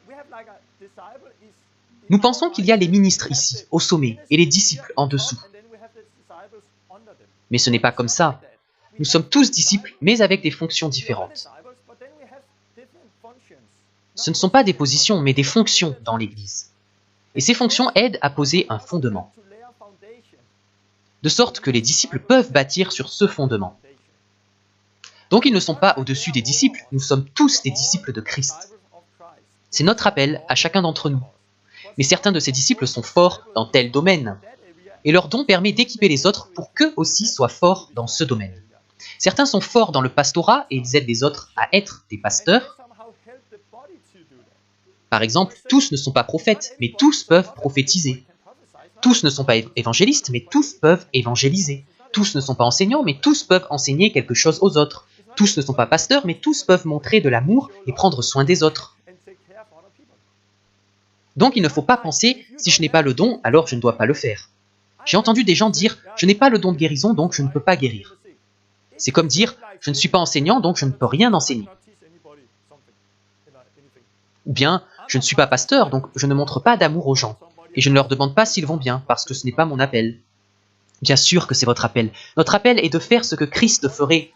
l'Église. Nous pensons qu'il y a les ministres ici, au sommet, et les disciples en dessous. Mais ce n'est pas comme ça. Nous sommes tous disciples, mais avec des fonctions différentes. Ce ne sont pas des positions, mais des fonctions dans l'Église. Et ces fonctions aident à poser un fondement, de sorte que les disciples peuvent bâtir sur ce fondement. Donc ils ne sont pas au-dessus des disciples, nous sommes tous des disciples de Christ. C'est notre appel à chacun d'entre nous. Mais certains de ces disciples sont forts dans tel domaine, et leur don permet d'équiper les autres pour qu'eux aussi soient forts dans ce domaine. Certains sont forts dans le pastorat et ils aident les autres à être des pasteurs. Par exemple, tous ne sont pas prophètes, mais tous peuvent prophétiser. Tous ne sont pas évangélistes, mais tous peuvent évangéliser. Tous ne sont pas enseignants, mais tous peuvent enseigner quelque chose aux autres. Tous ne sont pas pasteurs, mais tous peuvent montrer de l'amour et prendre soin des autres. Donc il ne faut pas penser « si je n'ai pas le don, alors je ne dois pas le faire ». J'ai entendu des gens dire « je n'ai pas le don de guérison, donc je ne peux pas guérir ». C'est comme dire « je ne suis pas enseignant, donc je ne peux rien enseigner ». Ou bien « je ne suis pas pasteur, donc je ne montre pas d'amour aux gens, et je ne leur demande pas s'ils vont bien, parce que ce n'est pas mon appel ». Bien sûr que c'est votre appel. Notre appel est de faire ce que Christ ferait